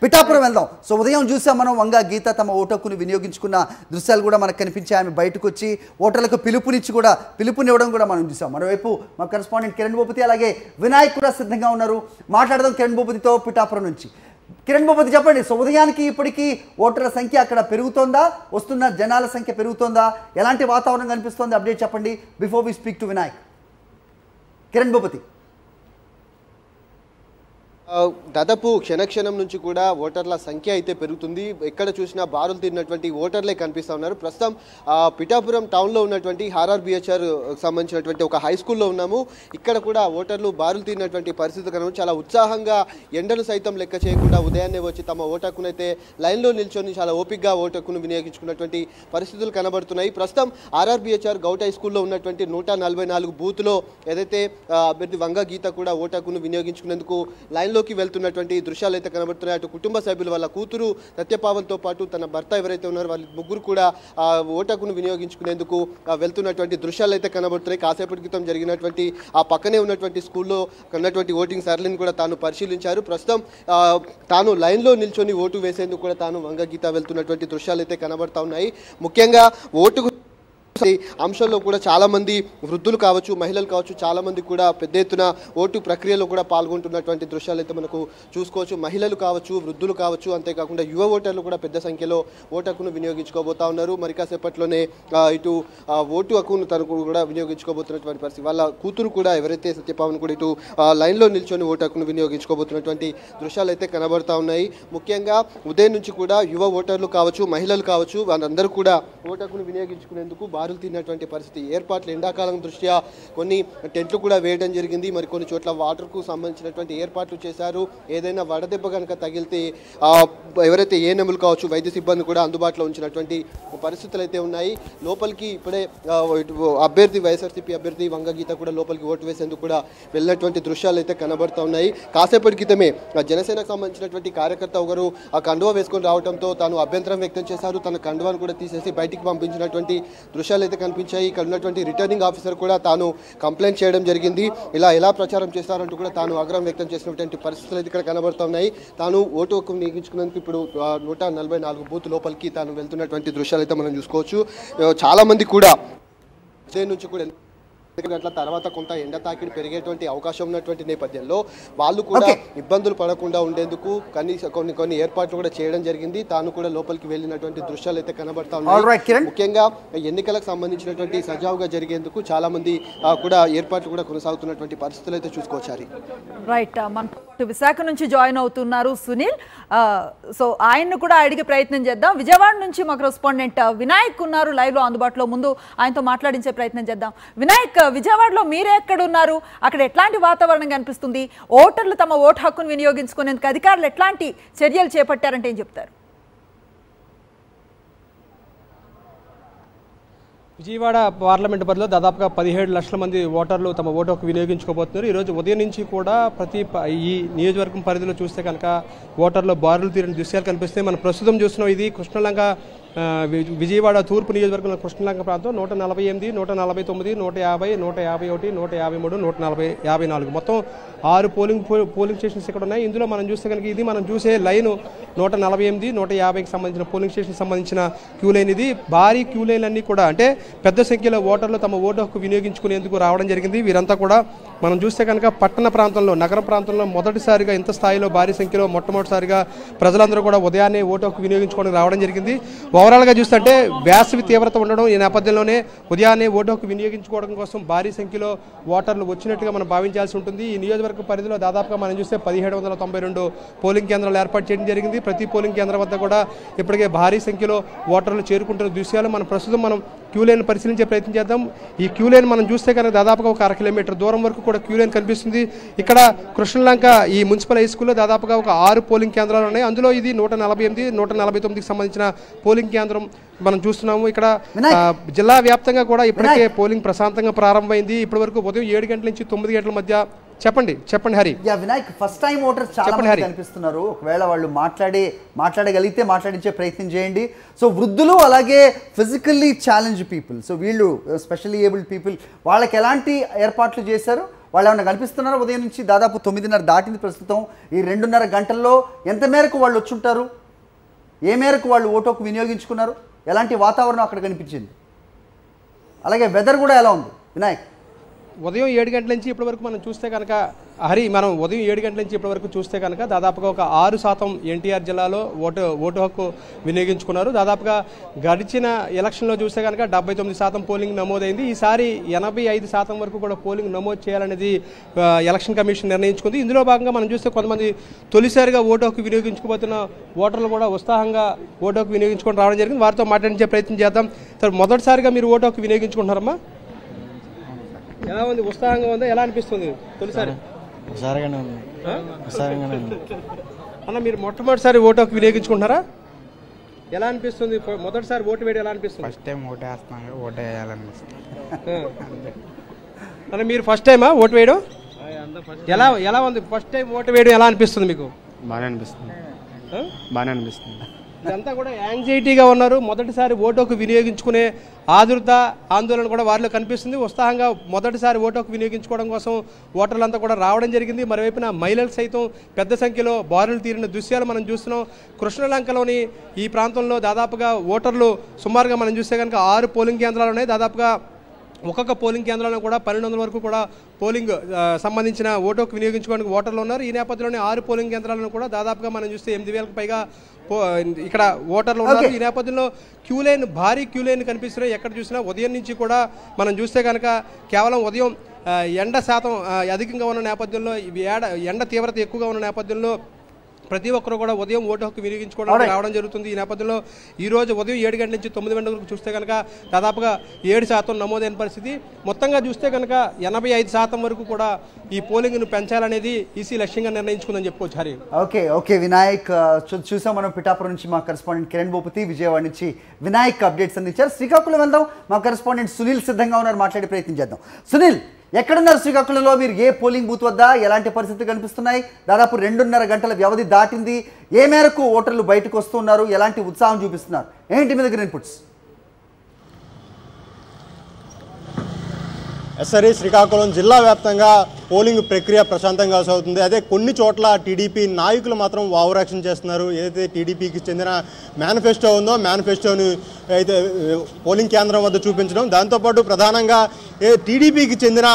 పిఠాపురం వెళ్దాం. సో ఉదయం చూసాం మనం వంగ గీత తమ ఓటు హక్కును వినియోగించుకున్న దృశ్యాలు కూడా మనకు కనిపించాయి. ఆమె బయటకు వచ్చి ఓటర్లకు పిలుపునివ్వడం కూడా మనం చూసాం. మరోవైపు మా కరెస్పాండెంట్ కిరణ్ భూపతి అలాగే వినాయక్ కూడా సిద్ధంగా ఉన్నారు. మాట్లాడదాం కిరణ్ భూపతితో పిఠాపురం నుంచి. కిరణ్ భూపతి చెప్పండి, సో ఉదయానికి ఇప్పటికీ ఓటర్ల సంఖ్య అక్కడ పెరుగుతోందా, వస్తున్న జనాల సంఖ్య పెరుగుతోందా, ఎలాంటి వాతావరణం కనిపిస్తోంది, అప్డేట్ చెప్పండి before we speak to Vinayak. Kiran Bhupathi. దాదాపు క్షణక్షణం నుంచి కూడా ఓటర్ల సంఖ్య అయితే పెరుగుతుంది. ఎక్కడ చూసినా బారులు తీరినటువంటి ఓటర్లే కనిపిస్తూ ఉన్నారు. ప్రస్తుతం పిఠాపురం టౌన్లో ఉన్నటువంటి ఆర్ఆర్బిహెచ్ఆర్ సంబంధించినటువంటి ఒక హై స్కూల్లో ఉన్నాము. ఇక్కడ కూడా ఓటర్లు బారులు తీరినటువంటి పరిస్థితి కనుక చాలా ఉత్సాహంగా ఎండలు సైతం లెక్క చేయకుండా ఉదయాన్నే వచ్చి తమ ఓటక్కునైతే లైన్లో నిల్చొని చాలా ఓపికగా ఓటక్కును వినియోగించుకున్నటువంటి పరిస్థితులు కనబడుతున్నాయి. ప్రస్తుతం ఆర్ఆర్బిహెచ్ఆర్ గౌట్ హై స్కూల్లో ఉన్నటువంటి 144 బూత్లో ఏదైతే అభ్యర్థి వంగ గీత కూడా ఓటక్కును వినియోగించుకునేందుకు లైన్లోకి వెళ్తున్నటువంటి దృశ్యాలు అయితే కనబడుతున్నాయి. అటు కుటుంబ సభ్యులు, వాళ్ళ కూతురు సత్యపావన్తో పాటు తన భర్త ఎవరైతే ఉన్నారో వాళ్ళ ముగ్గురు కూడా ఓటకును వినియోగించుకునేందుకు వెళ్తున్నటువంటి దృశ్యాలు అయితే కనబడుతున్నాయి. కాసేపటి క్రితం జరిగినటువంటి ఆ పక్కనే ఉన్నటువంటి స్కూల్లో ఉన్నటువంటి ఓటింగ్ సరళిని కూడా తాను పరిశీలించారు. ప్రస్తుతం తాను లైన్లో నిల్చొని ఓటు వేసేందుకు కూడా తాను వంగ గీత వెళ్తున్నటువంటి దృశ్యాలు అయితే కనబడతా ఉన్నాయి. ముఖ్యంగా ఓటు అంశంలో కూడా చాలా మంది వృద్ధులు కావచ్చు, మహిళలు కావచ్చు, చాలా మంది కూడా పెద్ద ఎత్తున ఓటు ప్రక్రియలో కూడా పాల్గొంటున్నటువంటి దృశ్యాలు అయితే మనకు చూసుకోవచ్చు. మహిళలు కావచ్చు, వృద్ధులు కావచ్చు, అంతేకాకుండా యువ ఓటర్లు కూడా పెద్ద సంఖ్యలో ఓటు హక్కును వినియోగించుకోబోతా ఉన్నారు. మరి కాసేపట్లోనే ఇటు ఓటు హక్కును తను కూడా వినియోగించుకోబోతున్నటువంటి పరిస్థితి. వాళ్ళ కూతురు కూడా ఎవరైతే సత్యపావన్ కూడా ఇటు లైన్లో నిల్చొని ఓటు హక్కును వినియోగించుకోబోతున్నటువంటి దృశ్యాలు అయితే కనబడతా ఉన్నాయి. ముఖ్యంగా ఉదయం నుంచి కూడా యువ ఓటర్లు కావచ్చు, మహిళలు కావచ్చు, వాళ్ళందరూ కూడా ఓటు హక్కును వినియోగించుకునేందుకు బారులు తీరినటువంటి పరిస్థితి. ఏర్పాట్లు ఎండాకాలం దృష్ట్యా కొన్ని టెంట్లు కూడా వేయడం జరిగింది. మరి కొన్ని చోట్ల వాటర్కు సంబంధించినటువంటి ఏర్పాట్లు చేశారు. ఏదైనా వడదెబ్బ కనుక తగిలితే ఎవరైతే ఏఎన్ఎంలు కావచ్చు, వైద్య సిబ్బంది కూడా అందుబాటులో ఉంచినటువంటి పరిస్థితులు అయితే ఉన్నాయి. లోపలికి ఇప్పుడే అభ్యర్థి వైఎస్ఆర్సీపీ అభ్యర్థి వంగ గీత కూడా లోపలికి ఓటు వేసేందుకు కూడా వెళ్ళినటువంటి దృశ్యాలు అయితే కనబడుతూ ఉన్నాయి. కాసేపటి క్రితమే జనసేనకు సంబంధించినటువంటి కార్యకర్త ఒకరు ఆ కండువా వేసుకొని రావడంతో తాను అభ్యంతరం వ్యక్తం చేశారు. తన కండువాను కూడా తీసేసి బయటికి పంపించినటువంటి దృశ్యాలు అయితే కనిపించాయి. ఇక్కడ ఉన్నటువంటి రిటర్నింగ్ ఆఫీసర్ కూడా తాను కంప్లైంట్ చేయడం జరిగింది. ఇలా ఎలా ప్రచారం చేస్తారంటూ కూడా తాను ఆగ్రహం వ్యక్తం చేసినటువంటి పరిస్థితులు అయితే ఇక్కడ కనబడుతున్నాయి. తాను ఓటు హక్కు వినియోగించుకున్నందుకు ఇప్పుడు 144 బూత్ లోపలికి తాను వెళ్తున్నటువంటి దృశ్యాలు అయితే మనం చూసుకోవచ్చు. చాలా మంది కూడా నుంచి కూడా గంటల తర్వాత కొంత ఎండ తాకిడి పెరిగేటువంటి అవకాశం ఉన్నటువంటి నేపథ్యంలో వాళ్ళు కూడా ఇబ్బందులు పడకుండా ఉండేందుకు కనీసం కొన్ని ఏర్పాట్లు కూడా చేయడం జరిగింది. తాను కూడా లోపలికి వెళ్ళినటువంటి దృశ్యాలు అయితే కనబడతా ఉన్నాయి. ముఖ్యంగా ఎన్నికలకు సంబంధించినటువంటి సజావుగా జరిగేందుకు చాలా మంది కూడా ఏర్పాట్లు కూడా కొనసాగుతున్నటువంటి పరిస్థితులు అయితే చూసుకోవచ్చు. రైట్, మన విశాఖ నుంచి జాయిన్ అవుతున్నారు సునీల్. సో ఆయన్ను కూడా అడిగే ప్రయత్నం చేద్దాం. విజయవాడ నుంచి మాకు రెస్పాండెంట్ వినాయక్ ఉన్నారు లైవ్ లో అందుబాటులో. ముందు ఆయనతో మాట్లాడించే ప్రయత్నం చేద్దాం. వినాయక్, విజయవాడలో మీరే ఎక్కడ ఉన్నారు? అక్కడ ఎట్లాంటి వాతావరణం కనిపిస్తుంది? ఓటర్లు తమ ఓటు హక్కును వినియోగించుకునేందుకు అధికారులు ఎట్లాంటి చర్యలు చేపట్టారంటే ఏం చెప్తారు? విజయవాడ పార్లమెంట్ పరిధిలో దాదాపుగా 17 లక్షల మంది ఓటర్లు తమ ఓటు హక్కు వినియోగించుకోబోతున్నారు. ఈరోజు ఉదయం నుంచి కూడా ఈ నియోజకవర్గం పరిధిలో చూస్తే కనుక ఓటర్లు బారులు తీరిన దృశ్యాలు కనిపిస్తున్నాయి. మనం ప్రస్తుతం చూస్తున్నాం ఇది కృష్ణలంక విజయవాడ తూర్పు నియోజకవర్గంలో కృష్ణలంక ప్రాంతం. 148, 149, 150, 151, 153, 154 మొత్తం 6 పోలింగ్ స్టేషన్స్ ఇక్కడ ఉన్నాయి. ఇందులో మనం చూస్తే కనుక ఇది మనం చూసే లైన్ 148, 150కి సంబంధించిన పోలింగ్ స్టేషన్ సంబంధించిన క్యూ లైన్. ఇది భారీ క్యూ లైన్ అన్నీ కూడా అంటే పెద్ద సంఖ్యలో ఓటర్లు తమ ఓటు హక్కు వినియోగించుకునేందుకు రావడం జరిగింది. వీరంతా కూడా మనం చూస్తే కనుక పట్టణ ప్రాంతంలో, నగర ప్రాంతంలో మొదటిసారిగా ఇంత స్థాయిలో భారీ సంఖ్యలో మొట్టమొదటిసారిగా ప్రజలందరూ కూడా ఉదయాన్నే ఓటు హక్కు వినియోగించుకోవడానికి రావడం జరిగింది. ఓవరాల్గా చూస్తుంటే వేసవి తీవ్రత ఉండడం ఈ నేపథ్యంలోనే ఉదయాన్నే ఓటు హక్కు వినియోగించుకోవడం కోసం భారీ సంఖ్యలో ఓటర్లు వచ్చినట్టుగా మనం భావించాల్సి ఉంటుంది. ఈ నియోజకవర్గ పరిధిలో దాదాపుగా మనం చూస్తే 1792 పోలింగ్ కేంద్రాలు ఏర్పాటు చేయడం జరిగింది. ప్రతి పోలింగ్ కేంద్రం వద్ద కూడా ఇప్పటికే భారీ సంఖ్యలో ఓటర్లు చేరుకుంటున్న దృశ్యాలు మనం క్యూ లైన్ పరిశీలించే ప్రయత్నం చేద్దాం. ఈ క్యూ లైన్ మనం చూస్తే కనుక దాదాపుగా ఒక 1/2 కిలోమీటర్ దూరం వరకు కూడా క్యూ లైన్ కనిపిస్తుంది. ఇక్కడ కృష్ణలంక ఈ మున్సిపల్ హై స్కూల్లో దాదాపుగా ఒక 6 పోలింగ్ కేంద్రాలు ఉన్నాయి. అందులో ఇది 148, 149కి సంబంధించిన పోలింగ్ కేంద్రం మనం చూస్తున్నాము. ఇక్కడ జిల్లా వ్యాప్తంగా కూడా ఇప్పటికే పోలింగ్ ప్రశాంతంగా ప్రారంభమైంది. ఇప్పటి వరకు ఉదయం 7 గంటల నుంచి 9 గంటల మధ్య చెప్పండి Hari. Vinayak, first time voters చాలా మంది కనిపిస్తున్నారు. ఒకవేళ వాళ్ళు మాట్లాడగలిగితే మాట్లాడించే ప్రయత్నం చేయండి. సో వృద్ధులు అలాగే ఫిజికల్లీ ఛాలెంజ్ పీపుల్, సో వీళ్ళు స్పెషల్లీ ఏబుల్డ్ పీపుల్, వాళ్ళకి ఎలాంటి ఏర్పాట్లు చేశారు? వాళ్ళు ఏమైనా కనిపిస్తున్నారా? ఉదయం నుంచి దాదాపు 9:30 దాటింది ప్రస్తుతం. ఈ 2:30 గంటల్లో ఎంత మేరకు వాళ్ళు వచ్చుంటారు? ఏ మేరకు వాళ్ళు ఓటు హక్కు వినియోగించుకున్నారు? ఎలాంటి వాతావరణం అక్కడ కనిపించింది? అలాగే వెదర్ కూడా ఎలా ఉంది వినాయక్? ఉదయం 7 గంటల నుంచి ఇప్పటి వరకు మనం చూస్తే కనుక మనం ఉదయం 7 గంటల నుంచి ఇప్పటి వరకు చూస్తే కనుక దాదాపుగా ఒక 6% ఎన్టీఆర్ జిల్లాలో ఓటు హక్కు వినియోగించుకున్నారు. దాదాపుగా గడిచిన ఎలక్షన్లో చూస్తే కనుక 79% పోలింగ్ నమోదైంది. ఈసారి 85% వరకు కూడా పోలింగ్ నమోదు చేయాలనేది ఎలక్షన్ కమిషన్ నిర్ణయించుకుంది. ఇందులో భాగంగా మనం చూస్తే కొంతమంది తొలిసారిగా ఓటు హక్కు వినియోగించుకోబోతున్న ఓటర్లు కూడా ఉత్సాహంగా ఓటు హక్కు వినియోగించుకొని రావడం జరిగింది. వారితో మాట్లాడించే ప్రయత్నం చేద్దాం. సార్, మొదటిసారిగా మీరు ఓటు హక్కు వినియోగించుకుంటున్నారమ్మా? ఎలా ఉంది? ఉత్సాహంగా ఉందా? ఎలా అనిపిస్తుంది తొలిసారి? అన్న, మీరు మొట్టమొదటిసారి ఓటు హక్కు వినియోగించుకుంటున్నారా? ఎలా అనిపిస్తుంది? మొదటిసారి ఓటు వేయడం ఎలా అనిపిస్తుంది? ఫస్ట్ టైం ఓటు వేస్తున్నాను, ఓటు వేయాలనిపిస్తుంది. అన్న, మీరు ఫస్ట్ టైమా ఓటు వేయడం? ఎలా ఉంది? ఫస్ట్ టైం ఓటు వేయడం ఎలా అనిపిస్తుంది మీకు? బాగానే అనిపిస్తుంది. ఇదంతా కూడా యాంగ్జైటీగా ఉన్నారు. మొదటిసారి ఓటు హక్కు వినియోగించుకునే ఆదుర్త, ఆందోళన కూడా వారిలో కనిపిస్తుంది. ఉత్సాహంగా మొదటిసారి ఓటు హక్కు వినియోగించుకోవడం కోసం ఓటర్లంతా కూడా రావడం జరిగింది. మరోవైపున మహిళలు సైతం పెద్ద సంఖ్యలో బారులు తీరిన దృశ్యాలు మనం చూస్తున్నాం. కృష్ణలంకలోని ఈ ప్రాంతంలో దాదాపుగా ఓటర్లు సుమారుగా మనం చూస్తే కనుక 6 పోలింగ్ కేంద్రాలు ఉన్నాయి. దాదాపుగా ఒక్కొక్క పోలింగ్ కేంద్రాలను కూడా 1200 వరకు కూడా పోలింగ్ సంబంధించిన ఓటు హక్కు వినియోగించుకోవడానికి ఓటర్లు ఉన్నారు. ఈ నేపథ్యంలోనే 6 పోలింగ్ కేంద్రాలను కూడా దాదాపుగా మనం చూస్తే 8000కు పైగా ఇక్కడ ఓటర్లు ఉన్నారు. ఈ నేపథ్యంలో భారీ క్యూ లైన్ కనిపిస్తున్నాయి. ఎక్కడ చూసినా ఉదయం నుంచి కూడా మనం చూస్తే కనుక కేవలం ఉదయం ఎండ శాతం అధికంగా ఉన్న నేపథ్యంలో, ఎండ తీవ్రత ఎక్కువగా ఉన్న నేపథ్యంలో ప్రతి ఒక్కరు కూడా ఉదయం ఓటు హక్కు వినియోగించుకోవడానికి రావడం జరుగుతుంది. ఈ నేపథ్యంలో ఈ రోజు ఉదయం 7 గంటల నుంచి 9 గంటల వరకు చూస్తే కనుక దాదాపుగా 7% నమోదైన పరిస్థితి. మొత్తంగా చూస్తే కనుక 85% వరకు కూడా ఈ పోలింగ్ను పెంచాలనేది ఈసీ లక్ష్యంగా నిర్ణయించుకుందని చెప్పుకోవచ్చు. హరి, ఓకే వినాయక్, చూసాం మనం పిఠాపురం నుంచి మా కరెస్పాండెంట్ కిరణ్ భూపతి, విజయవాడ నుంచి వినాయక్ అప్డేట్స్ అందించారు. శ్రీకాకుళం వెళ్దాం. మా కరెస్పాండెంట్ సునీల్ సిద్ధంగా ఉన్నారు, మాట్లాడే ప్రయత్నం చేద్దాం. సునీల్, ఎక్కడున్నారు శ్రీకాకుళంలో? మీరు ఏ పోలింగ్ బూత్ వద్ద? ఎలాంటి పరిస్థితులు కనిపిస్తున్నాయి? దాదాపు 2:30 గంటల వ్యవధి దాటింది. ఏ మేరకు ఓటర్లు బయటకు వస్తున్నారు? ఎలాంటి ఉత్సాహం చూపిస్తున్నారు? ఏంటి మీ దగ్గర ఇన్పుట్స్? ఎస్ఆర్ఈ శ్రీకాకుళం జిల్లా వ్యాప్తంగా పోలింగ్ ప్రక్రియ ప్రశాంతంగా సాగుతుంది. అదే కొన్ని చోట్ల టీడీపీ నాయకులు మాత్రం వావరాక్షన్ చేస్తున్నారు. ఏదైతే టీడీపీకి చెందిన మేనిఫెస్టో ఉందో మేనిఫెస్టోని అయితే పోలింగ్ కేంద్రం వద్ద చూపించడం, దాంతోపాటు ప్రధానంగా టీడీపీకి చెందిన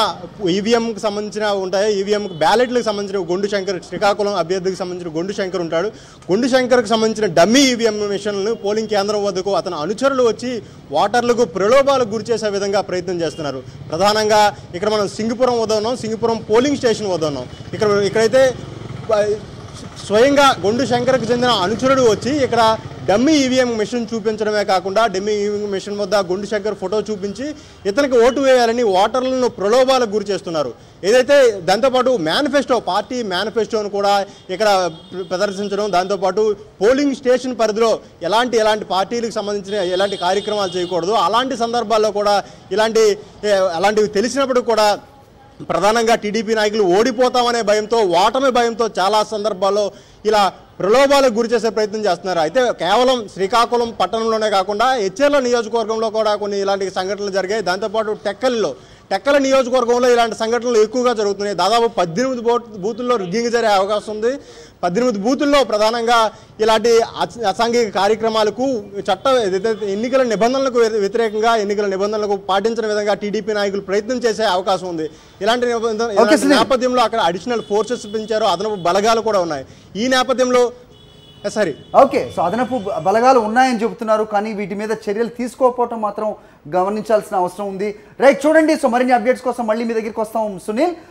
ఈవీఎంకి సంబంధించిన ఉంటాయి. ఈవీఎం బ్యాలెట్లకు సంబంధించిన గొండు శంకర్, శ్రీకాకుళం అభ్యర్థికి సంబంధించిన గొండు శంకర్ ఉంటాడు. గొండు శంకర్కి సంబంధించిన డమ్మీ ఈవీఎం మిషన్లను పోలింగ్ కేంద్రం వద్దకు అతని అనుచరులు వచ్చి ఓటర్లకు ప్రలోభాలకు గురి చేసే విధంగా ప్రయత్నం చేస్తున్నారు. ప్రధానంగా ఇక్కడ మనం సింగిపురం వద్ద ఉన్నాం, సింగిపురం పోలింగ్ స్టేషన్ వద్ద ఉన్నాం. ఇక్కడైతే స్వయంగా గొండు శంకర్కి చెందిన అనుచరుడు వచ్చి ఇక్కడ డమ్మీ ఈవీఎం మిషన్ చూపించడమే కాకుండా డమ్మీ ఈవీఎం మిషన్ వద్ద గొండు శంకర్ ఫోటో చూపించి ఇతనికి ఓటు వేయాలని ఓటర్లను ప్రలోభాలకు గురి చేస్తున్నారు. ఏదైతే దాంతోపాటు పార్టీ మేనిఫెస్టోను కూడా ఇక్కడ ప్రదర్శించడం, దాంతోపాటు పోలింగ్ స్టేషన్ పరిధిలో ఎలాంటి పార్టీలకు సంబంధించిన ఎలాంటి కార్యక్రమాలు చేయకూడదు, అలాంటి సందర్భాల్లో కూడా అలాంటివి తెలిసినప్పుడు కూడా ప్రధానంగా టీడీపీ నాయకులు ఓడిపోతామనే భయంతో, ఓటమి భయంతో చాలా సందర్భాల్లో ఇలా ప్రలోభాలకు గురి చేసే ప్రయత్నం చేస్తున్నారు. అయితే కేవలం శ్రీకాకుళం పట్టణంలోనే కాకుండా హెచ్చెర్ల నియోజకవర్గంలో కూడా కొన్ని ఇలాంటి సంఘటనలు జరిగాయి. దాంతోపాటు టెక్కల నియోజకవర్గంలో ఇలాంటి సంఘటనలు ఎక్కువగా జరుగుతున్నాయి. దాదాపు 18 బూతుల్లో రిగ్గింగ్ జరిగే అవకాశం ఉంది. 18 బూతుల్లో ప్రధానంగా ఇలాంటి అసాంఘిక కార్యక్రమాలకు ఎన్నికల నిబంధనలకు వ్యతిరేకంగా, ఎన్నికల నిబంధనలకు పాటించిన విధంగా టీడీపీ నాయకులు ప్రయత్నం చేసే అవకాశం ఉంది. ఇలాంటి నేపథ్యంలో అక్కడ అడిషనల్ ఫోర్సెస్ పెంచారు, అదనపు బలగాలు కూడా ఉన్నాయి. ఈ నేపథ్యంలో సో అదనపు బలగాలు ఉన్నాయని చెబుతున్నారు, కానీ వీటి మీద చర్యలు తీసుకోకపోవటం మాత్రం గమనించాల్సిన అవసరం ఉంది. రైట్, చూడండి. సో మరిన్ని అప్డేట్స్ కోసం మళ్ళీ మీ దగ్గరికి వస్తాం సునీల్.